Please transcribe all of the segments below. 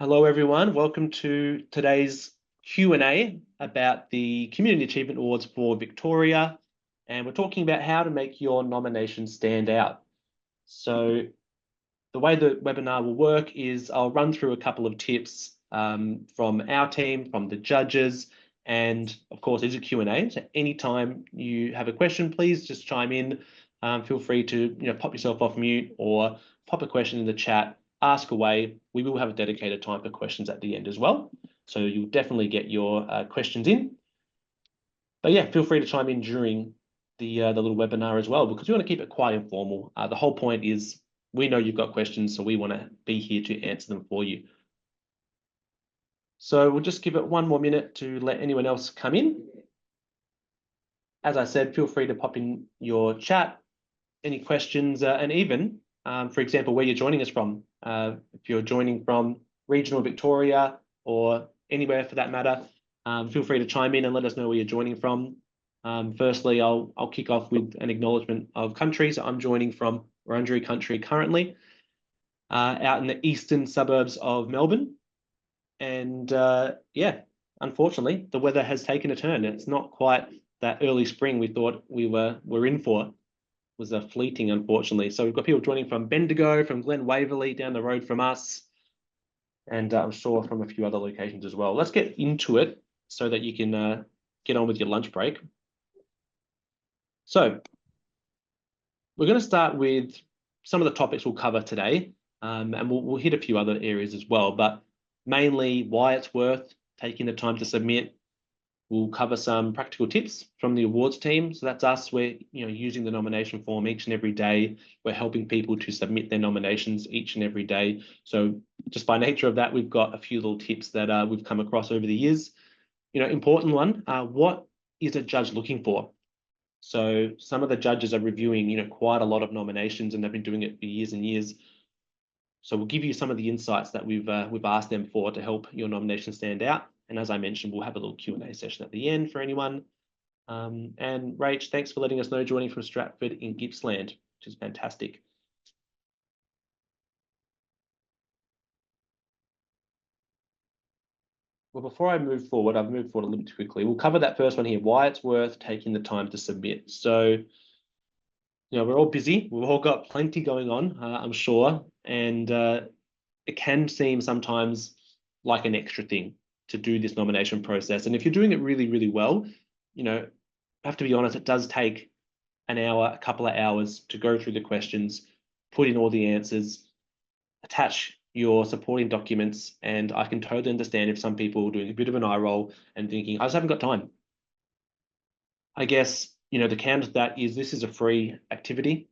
Hello, everyone. Welcome to today's Q&A about the Community Achievement Awards for Victoria. And we're talking about how to make your nomination stand out. So the way the webinar will work is I'll run through a couple of tips from our team, from the judges, and of course, there's a Q&A. So anytime you have a question, please just chime in. Feel free to pop yourself off mute or pop a question in the chat. Ask away. We will have a dedicated time for questions at the end as well. So you'll definitely get your questions in. But yeah, feel free to chime in during the little webinar as well, because we want to keep it quite informal. The whole point is we know you've got questions, so we want to be here to answer them for you. So we'll just give it one more minute to let anyone else come in. As I said, feel free to pop in your chat, any questions, and even, for example, where you're joining us from. If you're joining from regional Victoria or anywhere for that matter, feel free to chime in and let us know where you're joining from. Firstly, I'll kick off with an acknowledgement of countries. I'm joining from Wurundjeri country currently, out in the eastern suburbs of Melbourne. And yeah, unfortunately, the weather has taken a turn. It's not quite that early spring we thought we were in for. It was a fleeting, unfortunately. So we've got people joining from Bendigo, from Glen Waverley, down the road from us, and I'm sure from a few other locations as well. Let's get into it so that you can get on with your lunch break. So we're going to start with some of the topics we'll cover today, and we'll hit a few other areas as well, but mainly why it's worth taking the time to submit. We'll cover some practical tips from the awards team. So that's us. We're using the nomination form each and every day. We're helping people to submit their nominations each and every day. So just by nature of that, we've got a few little tips that we've come across over the years. Important one, what is a judge looking for? So some of the judges are reviewing, quite a lot of nominations, and they've been doing it for years and years. So we'll give you some of the insights that we've asked them for to help your nomination stand out. And as I mentioned, we'll have a little Q&A session at the end for anyone. And Rach, thanks for letting us know joining from Stratford in Gippsland, which is fantastic. Well, before I move forward, I've moved forward a little bit too quickly. We'll cover that first one here, why it's worth taking the time to submit. So, we're all busy. We've all got plenty going on, I'm sure. And it can seem sometimes like an extra thing to do this nomination process. And if you're doing it really, really well, I have to be honest, it does take an hour, a couple of hours to go through the questions, put in all the answers, attach your supporting documents. And I can totally understand if some people are doing a bit of an eye roll and thinking, I just haven't got time. I guess, the counter to that is this is a free activity.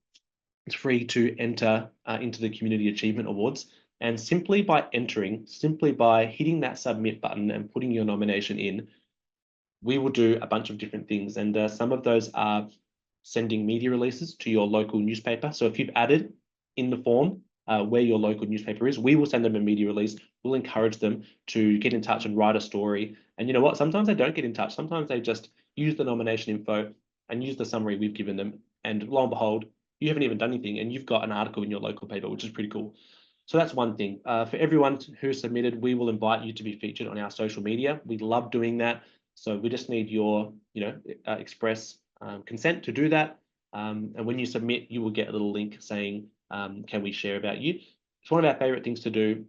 It's free to enter into the Community Achievement Awards. And simply by hitting that submit button and putting your nomination in, we will do a bunch of different things. And some of those are sending media releases to your local newspaper. So if you've added in the form where your local newspaper is, we will send them a media release. We'll encourage them to get in touch and write a story. And you know what? Sometimes they don't get in touch. Sometimes they just use the nomination info and use the summary we've given them. And lo and behold, you haven't even done anything and you've got an article in your local paper, which is pretty cool. So that's one thing. For everyone who submitted, we will invite you to be featured on our social media. We love doing that. So we just need your, express consent to do that. And when you submit, you will get a little link saying, can we share about you? It's one of our favorite things to do.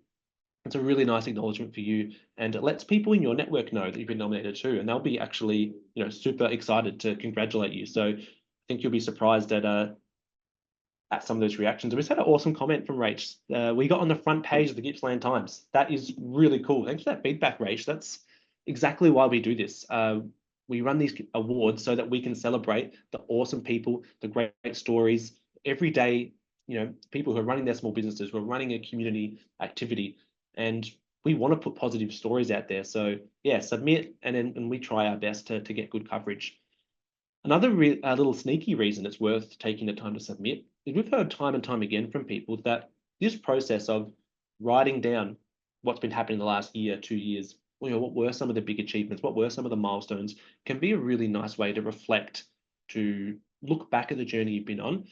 It's a really nice acknowledgement for you, and it lets people in your network know that you've been nominated too, and they'll be actually, super excited to congratulate you. So I think you'll be surprised at some of those reactions. And we just had an awesome comment from Rach. We got on the front page of the Gippsland Times. That is really cool. Thanks for that feedback, Rach. That's exactly why we do this. We run these awards so that we can celebrate the awesome people, the great stories. Every day, people who are running their small businesses, who are running a community activity, and we want to put positive stories out there. So yeah, submit, and we try our best to get good coverage. Another little sneaky reason it's worth taking the time to submit is we've heard time and time again from people that this process of writing down what's been happening in the last year, 2 years, what were some of the big achievements, what were some of the milestones, can be a really nice way to reflect, to look back at the journey you've been on,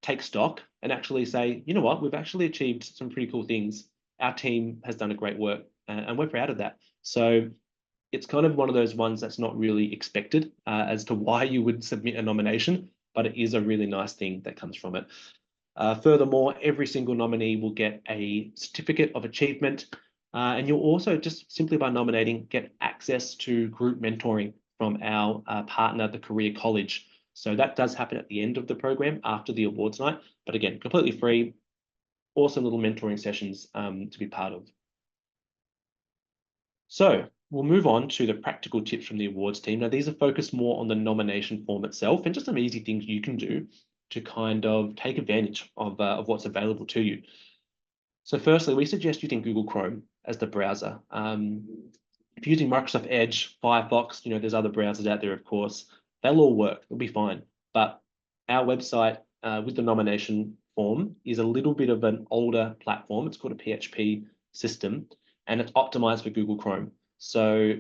take stock, and actually say, you know what, we've actually achieved some pretty cool things. our team has done a great work, and we're proud of that. So it's kind of one of those ones that's not really expected as to why you would submit a nomination, but it is a really nice thing that comes from it. Furthermore, every single nominee will get a certificate of achievement, and you'll also, just simply by nominating, get access to group mentoring from our partner, the Career College. So that does happen at the end of the program after the awards night, but again, completely free, awesome little mentoring sessions to be part of. So we'll move on to the practical tips from the awards team. Now, these are focused more on the nomination form itself and just some easy things you can do to kind of take advantage of what's available to you. So firstly, we suggest using Google Chrome as the browser. If you're using Microsoft Edge, Firefox, there's other browsers out there, of course, they'll all work, they'll be fine. But our website with the nomination form is a little bit of an older platform. It's called a PHP system, and it's optimized for Google Chrome. So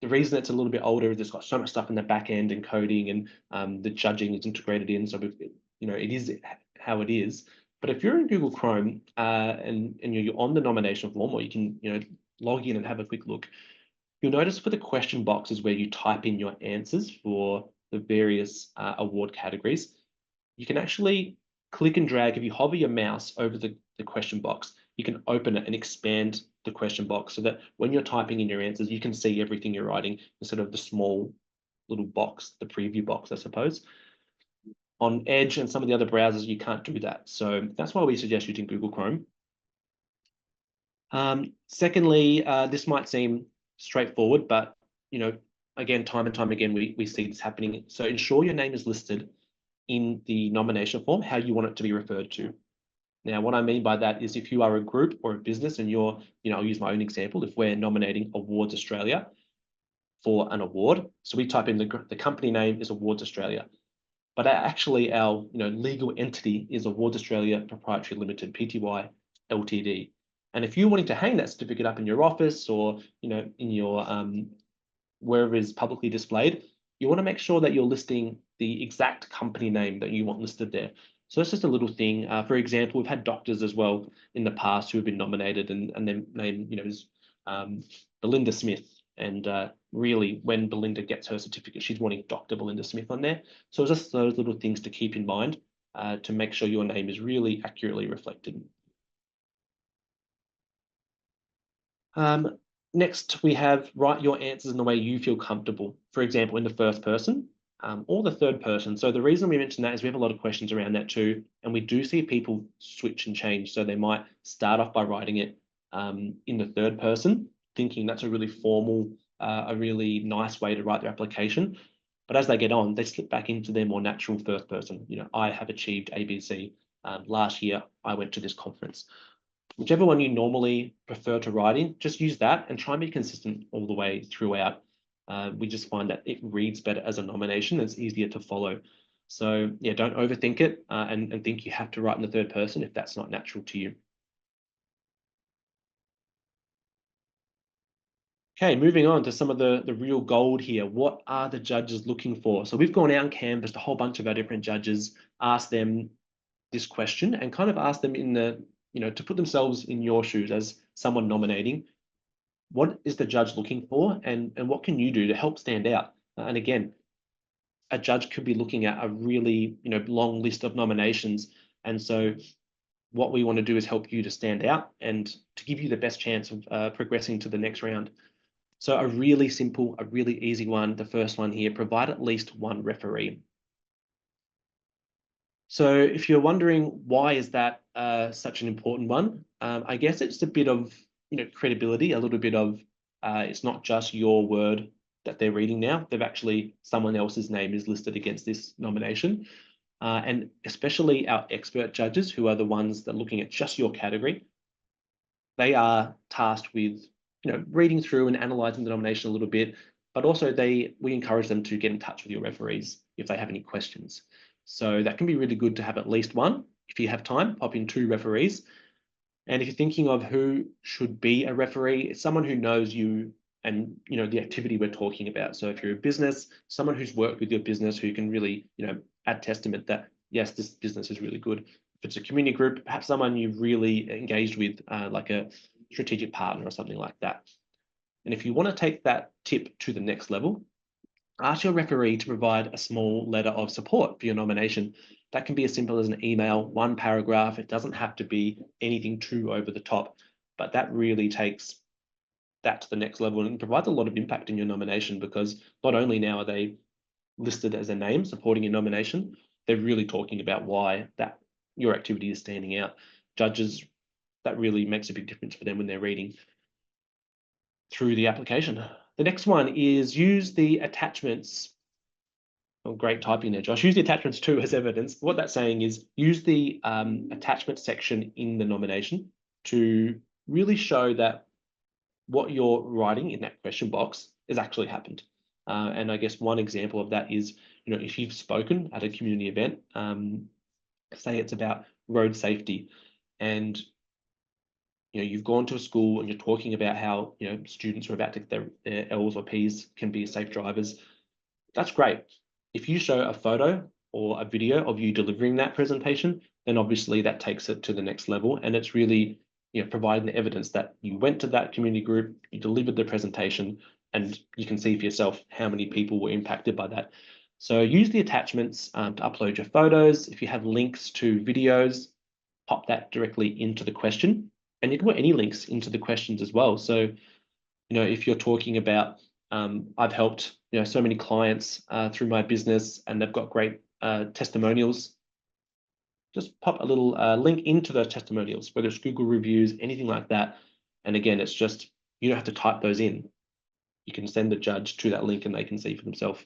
the reason it's a little bit older is it's got so much stuff in the back end and coding, and the judging is integrated in. So it is how it is. But if you're in Google Chrome and you're on the nomination form, or you can log in and have a quick look, you'll notice for the question boxes where you type in your answers for the various award categories, you can actually click and drag. If you hover your mouse over the question box, you can open it and expand the question box so that when you're typing in your answers, you can see everything you're writing instead of the small little box, the preview box, I suppose. On Edge and some of the other browsers, you can't do that. So that's why we suggest using Google Chrome. Secondly, this might seem straightforward, but again, time and time again, we see this happening. So ensure your name is listed in the nomination form, how you want it to be referred to. Now, what I mean by that is if you are a group or a business and you're, I'll use my own example, if we're nominating Awards Australia for an award, so we type in the company name is Awards Australia, but actually our legal entity is Awards Australia Proprietary Limited, Pty Ltd. And if you're wanting to hang that certificate up in your office or in your wherever it is publicly displayed, you want to make sure that you're listing the exact company name that you want listed there. So that's just a little thing. For example, we've had doctors as well in the past who have been nominated, and their name is Belinda Smith. And really, when Belinda gets her certificate, she's wanting Dr. Belinda Smith on there. So it's just those little things to keep in mind to make sure your name is really accurately reflected. Next, we have write your answers in the way you feel comfortable. For example, in the first person or the third person. So the reason we mention that is we have a lot of questions around that too. And we do see people switch and change. So they might start off by writing it in the third person, thinking that's a really formal, a really nice way to write their application. But as they get on, they slip back into their more natural first person. I have achieved ABC. Last year, I went to this conference. Whichever one you normally prefer to write in, just use that and try and be consistent all the way throughout. We just find that it reads better as a nomination. It's easier to follow. So yeah, don't overthink it and think you have to write in the third person if that's not natural to you. Okay, moving on to some of the real gold here. What are the judges looking for? So we've gone out and canvassed a whole bunch of our different judges, asked them this question and kind of asked them to put themselves in your shoes as someone nominating. What is the judge looking for, and what can you do to help stand out? And again, a judge could be looking at a really long list of nominations, and so what we want to do is help you to stand out and to give you the best chance of progressing to the next round. So a really simple, a really easy one, the first one here, provide at least one referee. So if you're wondering why is that such an important one, I guess it's a bit of credibility, a little bit of it's not just your word that they're reading now. They've actually, someone else's name is listed against this nomination. And especially our expert judges, who are the ones that are looking at just your category, they are tasked with reading through and analysing the nomination a little bit, but also we encourage them to get in touch with your referees if they have any questions. So that can be really good to have at least one. If you have time, pop in 2 referees. And if you're thinking of who should be a referee, it's someone who knows you and the activity we're talking about. So if you're a business, someone who's worked with your business who can really add testament that yes, this business is really good. If it's a community group, perhaps someone you've really engaged with, like a strategic partner or something like that. And if you want to take that tip to the next level, ask your referee to provide a small letter of support for your nomination. That can be as simple as an email, one paragraph. It doesn't have to be anything too over the top, but that really takes that to the next level and provides a lot of impact in your nomination, because not only now are they listed as a name supporting your nomination, they're really talking about why that your activity is standing out. Judges, that really makes a big difference for them when they're reading through the application. The next one is use the attachments. Oh, great typing there, Josh. Use the attachments too as evidence. What that's saying is use the attachment section in the nomination to really show that what you're writing in that question box has actually happened. And I guess one example of that is, if you've spoken at a community event, say it's about road safety, and you've gone to a school and you're talking about how students who are about to get their L's or P's can be safe drivers. That's great. If you show a photo or a video of you delivering that presentation, then obviously that takes it to the next level, and it's really providing the evidence that you went to that community group, you delivered the presentation, and you can see for yourself how many people were impacted by that. So use the attachments to upload your photos. If you have links to videos, pop that directly into the question, and you can put any links into the questions as well. So, if you're talking about, I've helped so many clients through my business, and they've got great testimonials, just pop a little link into those testimonials, whether it's Google reviews, anything like that. And again, it's just, you don't have to type those in. You can send the judge to that link and they can see for themselves.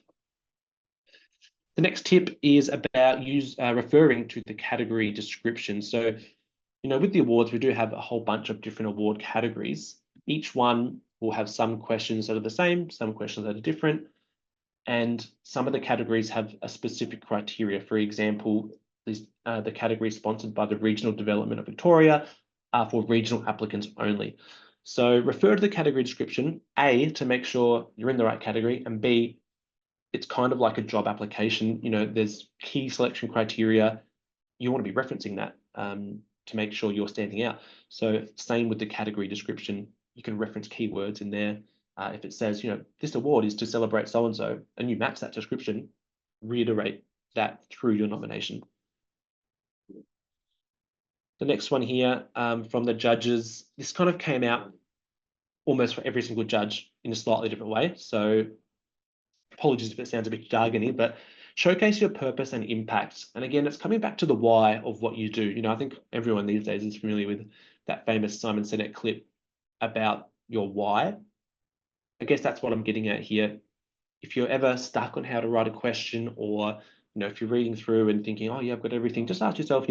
The next tip is about referring to the category description. So, with the awards, we do have a whole bunch of different award categories. Each one will have some questions that are the same, some questions that are different, and some of the categories have a specific criteria. For example, the category sponsored by the Regional Development of Victoria are for regional applicants only. So refer to the category description, A, to make sure you're in the right category, and B, it's kind of like a job application. There's key selection criteria. You want to be referencing that to make sure you're standing out. So same with the category description. You can reference keywords in there. If it says, this award is to celebrate so-and-so, and you match that description, reiterate that through your nomination. The next one here from the judges, this kind of came out almost for every single judge in a slightly different way. So apologies if it sounds a bit jargony, but showcase your purpose and impact. And again, it's coming back to the why of what you do. I think everyone these days is familiar with that famous Simon Sinek clip about your why. I guess that's what I'm getting at here. If you're ever stuck on how to write a question, or if you're reading through and thinking, oh yeah, I've got everything, just ask yourself,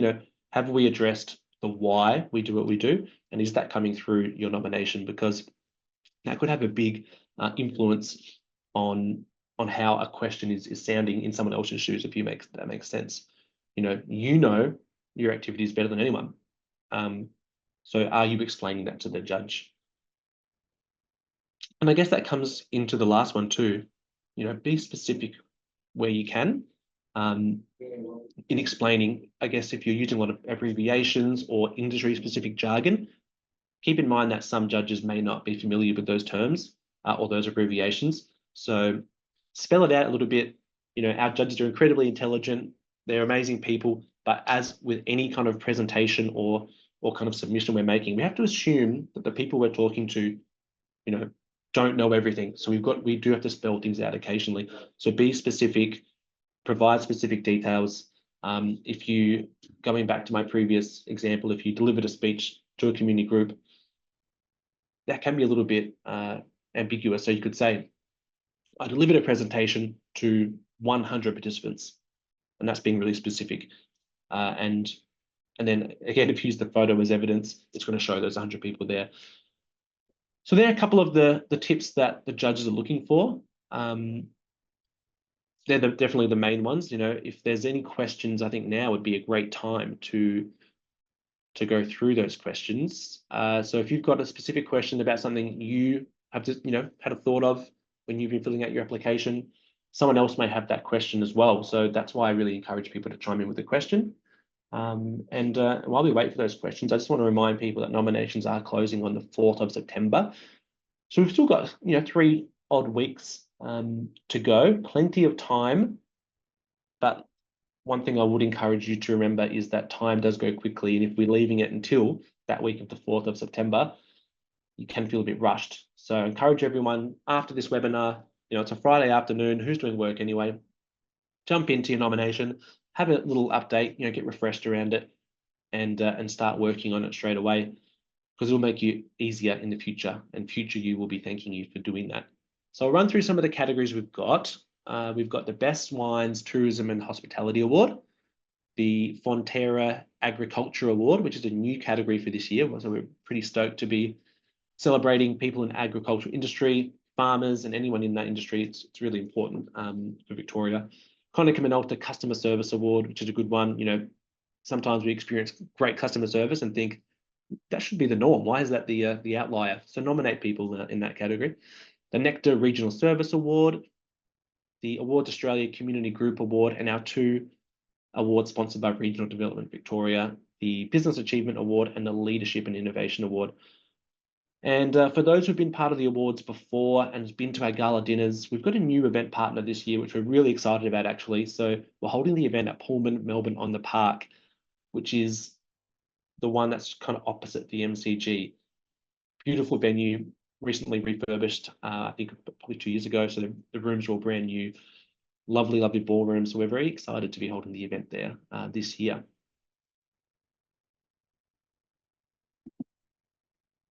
have we addressed the why we do what we do, and is that coming through your nomination? Because that could have a big influence on how a question is sounding in someone else's shoes, if that makes sense. Your activity is better than anyone. So are you explaining that to the judge? And I guess that comes into the last one too. Be specific where you can in explaining. I guess if you're using a lot of abbreviations or industry-specific jargon, keep in mind that some judges may not be familiar with those terms or those abbreviations. So spell it out a little bit. Our judges are incredibly intelligent. They're amazing people. But as with any kind of presentation or kind of submission we're making, we have to assume that the people we're talking to, don't know everything. So we do have to spell things out occasionally. So be specific, provide specific details. If you, going back to my previous example, if you delivered a speech to a community group, that can be a little bit ambiguous. So you could say, I delivered a presentation to 100 participants, and that's being really specific. And then again, if you use the photo as evidence, it's going to show those 100 people there. So there are a couple of the tips that the judges are looking for. They're definitely the main ones. If there's any questions, I think now would be a great time to go through those questions. So if you've got a specific question about something you have just, had a thought of when you've been filling out your application, someone else may have that question as well. So that's why I really encourage people to chime in with a question. While we wait for those questions, I just want to remind people that nominations are closing on the 4th of September. So we've still got, 3 odd weeks to go, plenty of time. But one thing I would encourage you to remember is that time does go quickly. And if we're leaving it until that week of the 4th of September, you can feel a bit rushed. So I encourage everyone after this webinar, it's a Friday afternoon, who's doing work anyway, jump into your nomination, have a little update, get refreshed around it and start working on it straight away, because it'll make you easier in the future, and future you will be thanking you for doing that. So I'll run through some of the categories we've got. We've got the Best Wines, Tourism and Hospitality Award, the Fonterra Agriculture Award, which is a new category for this year. So we're pretty stoked to be celebrating people in agricultural industry, farmers, and anyone in that industry. It's really important for Victoria. Konica Minolta Customer Service Award, which is a good one. Sometimes we experience great customer service and think that should be the norm. Why is that the outlier? So nominate people in that category. The Nectar Regional Service Award, the Awards Australia Community Group Award, and our 2 awards sponsored by Regional Development Victoria, the Business Achievement Award and the Leadership and Innovation Award. And for those who've been part of the awards before and been to our gala dinners, we've got a new event partner this year, which we're really excited about, actually. So we're holding the event at Pullman, Melbourne on the Park, which is the one that's kind of opposite the MCG. Beautiful venue, recently refurbished, I think probably 2 years ago. So the rooms are all brand new. Lovely, lovely ballroom. So we're very excited to be holding the event there this year.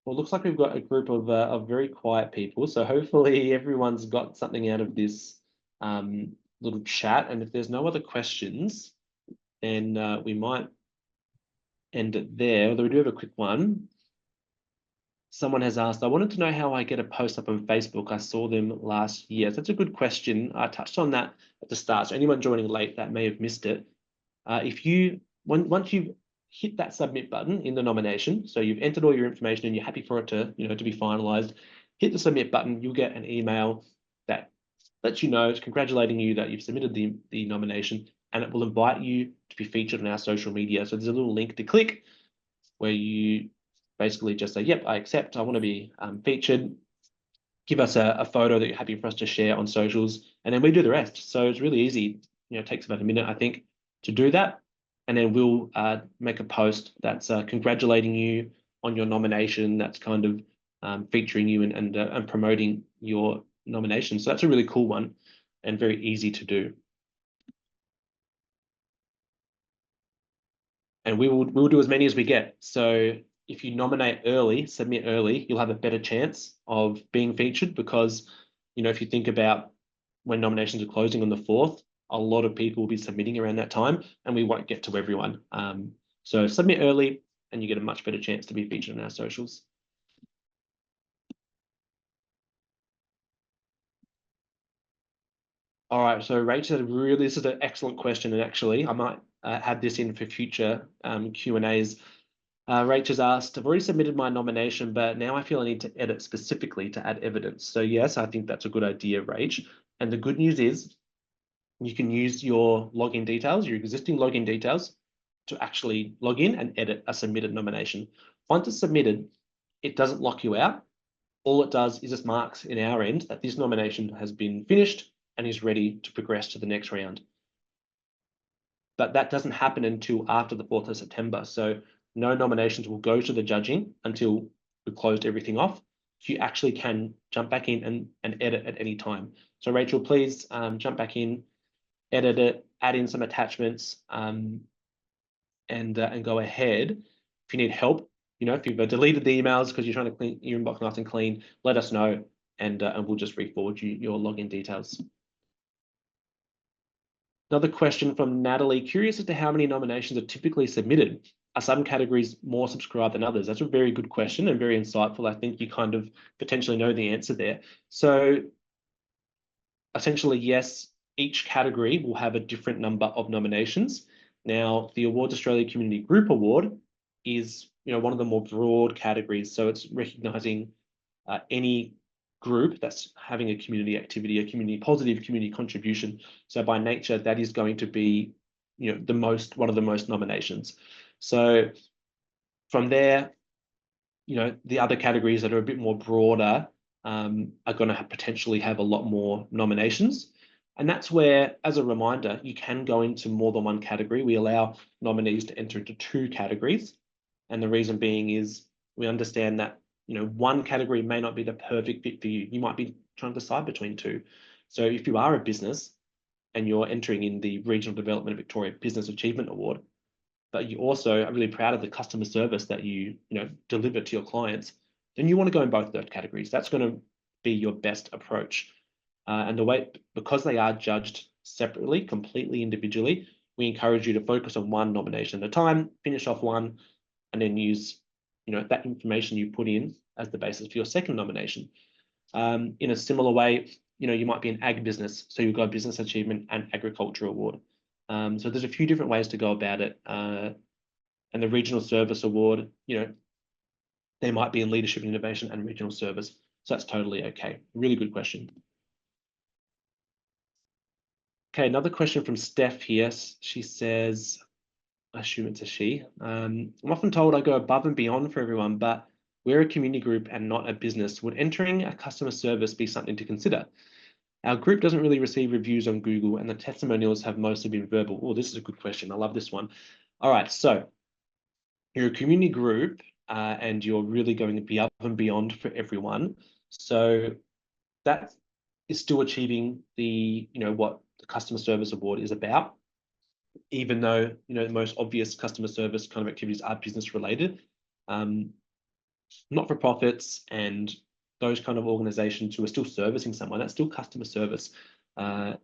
Well, it looks like we've got a group of very quiet people. So hopefully everyone's got something out of this little chat. And if there's no other questions, then we might end it there. Although we do have a quick one. Someone has asked, I wanted to know how I get a post up on Facebook. I saw them last year. So that's a good question. I touched on that at the start. So anyone joining late that may have missed it. Once you've hit that submit button in the nomination, so you've entered all your information and you're happy for it to, to be finalized, hit the submit button, you'll get an email that lets you know, it's congratulating you that you've submitted the nomination, and it will invite you to be featured on our social media. So there's a little link to click where you basically just say, yep, I accept, I want to be featured. Give us a photo that you're happy for us to share on socials, and then we do the rest. So it's really easy. It takes about a minute, I think, to do that. And then we'll make a post that's congratulating you on your nomination, that's kind of featuring you and promoting your nomination. So that's a really cool one and very easy to do. And we'll do as many as we get. So if you nominate early, submit early, you'll have a better chance of being featured, because, if you think about when nominations are closing on the 4th, a lot of people will be submitting around that time and we won't get to everyone. So submit early and you get a much better chance to be featured on our socials. All right, so Rachel, this is an excellent question, and actually I might add this in for future Q&As. Rachel's asked, I've already submitted my nomination, but now I feel I need to edit specifically to add evidence. So yes, I think that's a good idea, Rach. And the good news is you can use your login details, your existing login details, to actually log in and edit a submitted nomination. Once it's submitted, it doesn't lock you out. All it does is just marks in our end that this nomination has been finished and is ready to progress to the next round. But that doesn't happen until after the 4th of September. So no nominations will go to the judging until we've closed everything off. You actually can jump back in and edit at any time. So Rachel, please jump back in, edit it, add in some attachments, and go ahead. If you need help, if you've deleted the emails because you're trying to clean your inbox nice and clean, let us know, and we'll just re-forward you your login details. Another question from Natalie, curious as to how many nominations are typically submitted. Are some categories more subscribed than others? That's a very good question and very insightful. I think you kind of potentially know the answer there. So essentially, yes, each category will have a different number of nominations. Now, the Awards Australia Community Group Award is, one of the more broad categories. So it's recognising any group that's having a community activity, a community positive community contribution. So by nature, that is going to be one of the most nominations. So from there, the other categories that are a bit more broader are going to potentially have a lot more nominations. And that's where, as a reminder, you can go into more than one category. We allow nominees to enter into 2 categories. And the reason being is we understand that, one category may not be the perfect fit for you. You might be trying to decide between 2. So if you are a business and you're entering in the Regional Development of Victoria Business Achievement Award, but you also are really proud of the customer service that you deliver to your clients, then you want to go in both those categories. That's going to be your best approach. And because they are judged separately, completely individually, we encourage you to focus on one nomination at a time, finish off one, and then use that information you put in as the basis for your second nomination. In a similar way, you might be an ag business, so you've got a Business Achievement and Agriculture Award. So there's a few different ways to go about it. And the Regional Service Award, they might be in Leadership and Innovation and Regional Service. So that's totally okay. Really good question. Okay, another question from Steph here. She says, I assume it's a she. I'm often told I go above and beyond for everyone, but we're a community group and not a business. Would entering a customer service be something to consider? Our group doesn't really receive reviews on Google, and the testimonials have mostly been verbal. Oh, this is a good question. I love this one. All right, so you're a community group and you're really going to be up and beyond for everyone. So that is still achieving the, what the Customer Service Award is about, even though, the most obvious customer service kind of activities are business related. Not-for-profits and those kind of organizations who are still servicing someone, that's still customer service. And,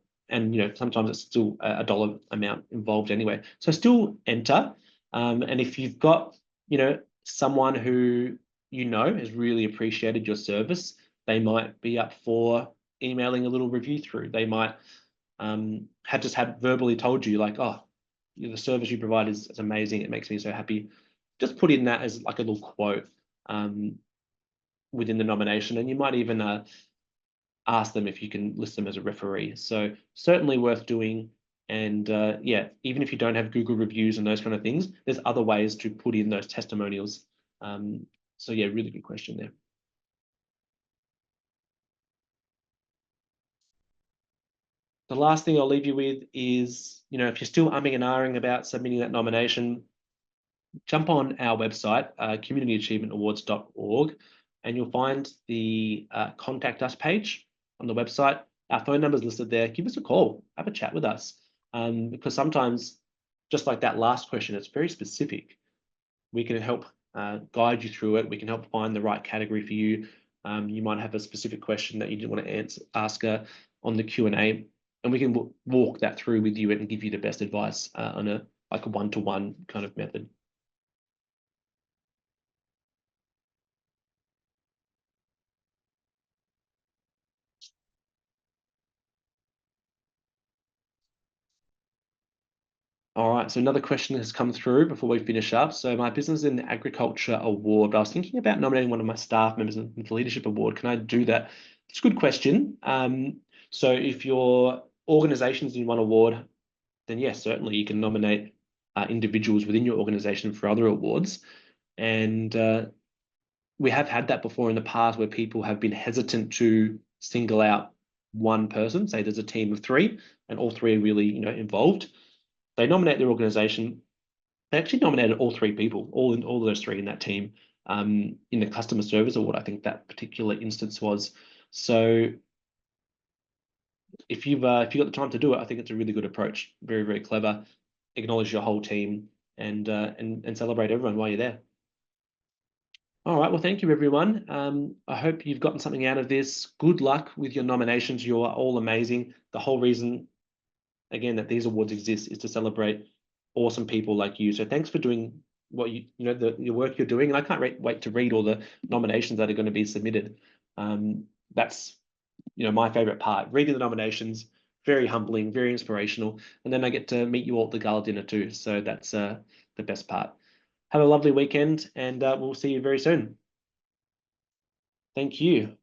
sometimes it's still a dollar amount involved anyway. So still enter. And if you've got, someone who has really appreciated your service, they might be up for emailing a little review through. They might have just had verbally told you like, oh, the service you provide is amazing. It makes me so happy. Just put in that as like a little quote within the nomination. And you might even ask them if you can list them as a referee. So certainly worth doing. And yeah, even if you don't have Google reviews and those kind of things, there's other ways to put in those testimonials. So yeah, really good question there. The last thing I'll leave you with is, if you're still umming and ahhing about submitting that nomination, jump on our website, communityachievementawards.org, and you'll find the contact us page on the website. Our phone number is listed there. Give us a call, have a chat with us. Because sometimes, just like that last question, it's very specific. We can help guide you through it. We can help find the right category for you. You might have a specific question that you didn't want to ask on the Q&A, and we can walk that through with you and give you the best advice on a one-to-one kind of method. All right, so another question has come through before we finish up. So my business is in the Agriculture Award, but I was thinking about nominating one of my staff members in the Leadership Award. Can I do that? It's a good question. So if your organization's in one award, then yes, certainly you can nominate individuals within your organization for other awards. And we have had that before in the past where people have been hesitant to single out one person. Say there's a team of 3 and all 3 are really, involved. They nominate their organization. They actually nominated all 3 people, all of those 3 in that team, in the Customer Service Award. I think that particular instance was. So if you've got the time to do it, I think it's a really good approach. Very, very clever. Acknowledge your whole team and celebrate everyone while you're there. All right, well, thank you, everyone. I hope you've gotten something out of this. Good luck with your nominations. You are all amazing. The whole reason, again, that these awards exist is to celebrate awesome people like you. So thanks for doing what your work you're doing. And I can't wait to read all the nominations that are going to be submitted. That's my favorite part. Reading the nominations, very humbling, very inspirational. And then I get to meet you all at the gala dinner too. So that's the best part. Have a lovely weekend, and we'll see you very soon. Thank you.